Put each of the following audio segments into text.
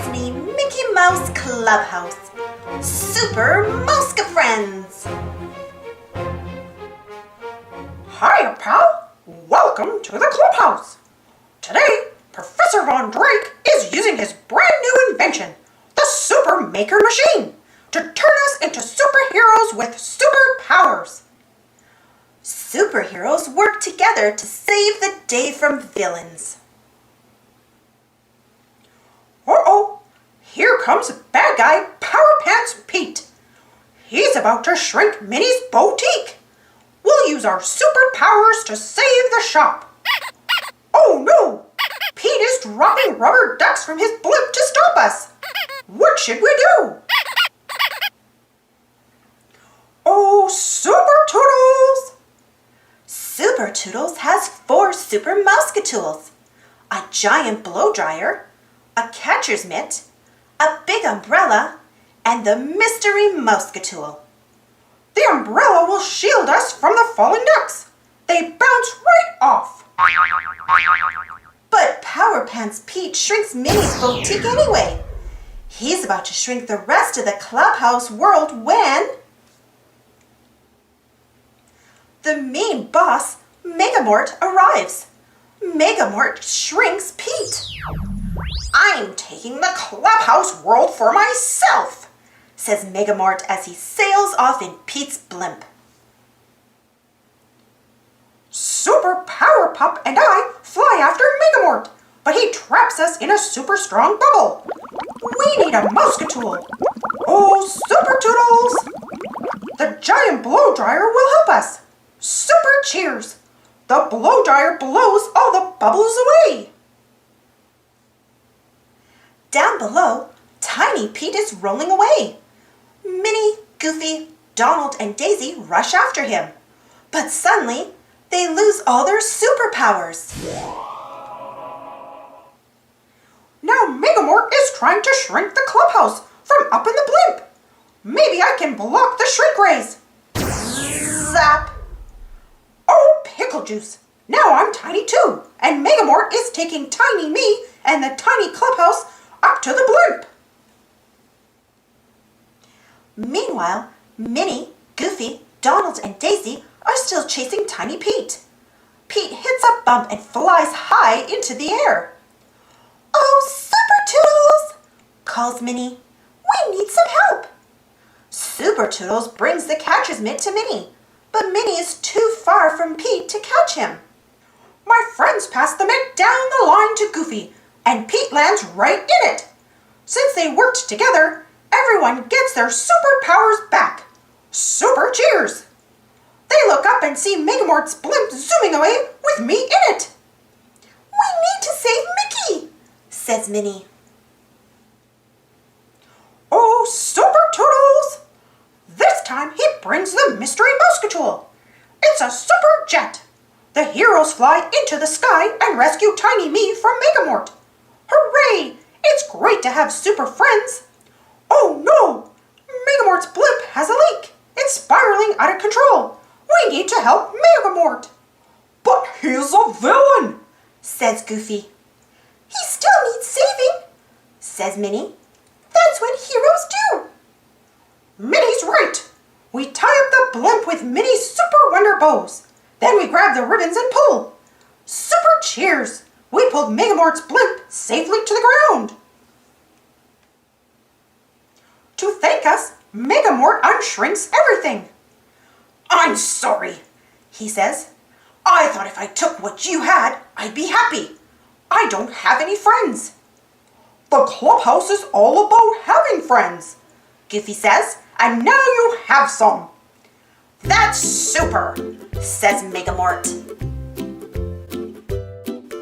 Disney Mickey Mouse Clubhouse. Super Mousekefriends! Hiya, pal! Welcome to the Clubhouse! Today, Professor Von Drake is using his brand new invention, the Super Maker Machine, to turn us into superheroes with superpowers. Superheroes work together to save the day from villains. Uh-oh! Here comes bad guy Power Pants Pete. He's about to shrink Minnie's boutique. We'll use our superpowers to save the shop. Oh no! Pete is dropping rubber ducks from his blimp to stop us. What should we do? Oh, Super Toodles! Super Toodles has 4 super Mouseke-tools: a giant blow dryer, a catcher's mitt, a big umbrella, and the mystery Mouseke-tool. The umbrella will shield us from the falling ducks. They bounce right off. But Power Pants Pete shrinks Minnie's boutique anyway. He's about to shrink the rest of the Clubhouse world when the mean boss, Megamort, arrives. Megamort shrinks Pete. I'm taking the Clubhouse world for myself, says Megamort as he sails off in Pete's blimp. Super Power Pup and I fly after Megamort, but he traps us in a super strong bubble. We need a Mouseke-tool. Oh, Super Toodles! The giant blow dryer will help us. Super cheers! The blow dryer blows all the bubbles away. Down below, Tiny Pete is rolling away. Minnie, Goofy, Donald, and Daisy rush after him. But suddenly, they lose all their superpowers. Now Megamort is trying to shrink the Clubhouse from up in the blimp. Maybe I can block the shrink rays. Zap! Oh, pickle juice! Now I'm tiny too, and Megamort is taking Tiny Me and the tiny Clubhouse up to the blimp. Meanwhile, Minnie, Goofy, Donald, and Daisy are still chasing Tiny Pete. Pete hits a bump and flies high into the air. "Oh, Super Toodles!" calls Minnie. "We need some help." Super Toodles brings the catcher's mitt to Minnie, but Minnie is too far from Pete to catch him. My friends pass the mitt down the line to Goofy, and Pete lands right in it. Since they worked together, everyone gets their superpowers back. Super cheers! They look up and see Megamort's blimp zooming away with me in it. "We need to save Mickey," says Minnie. Oh, Super Toodles! This time he brings the mystery Mouseke-tool. It's a super jet. The heroes fly into the sky and rescue Tiny Me from Megamort. Hooray! It's great to have super friends. Oh no! Megamort's blimp has a leak. It's spiraling out of control. We need to help Megamort. But he's a villain, says Goofy. "He still needs saving," says Minnie. "That's what heroes do." Minnie's right. We tie up the blimp with Minnie's super wonder bows. Then we grab the ribbons and pull. Super cheers! We pulled Megamort's blimp safely to the ground. To thank us, Megamort unshrinks everything. "I'm sorry," he says. "I thought if I took what you had, I'd be happy. I don't have any friends." "The Clubhouse is all about having friends," Goofy says, "and now you have some." "That's super," says Megamort.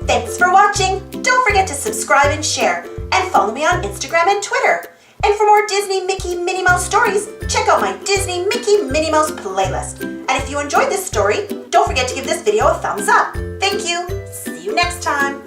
Thanks for watching. Don't forget to subscribe and share, and follow me on Instagram and Twitter. And for more Disney Mickey Minnie Mouse stories, check out my Disney Mickey Minnie Mouse playlist. And if you enjoyed this story, don't forget to give this video a thumbs up. Thank you. See you next time.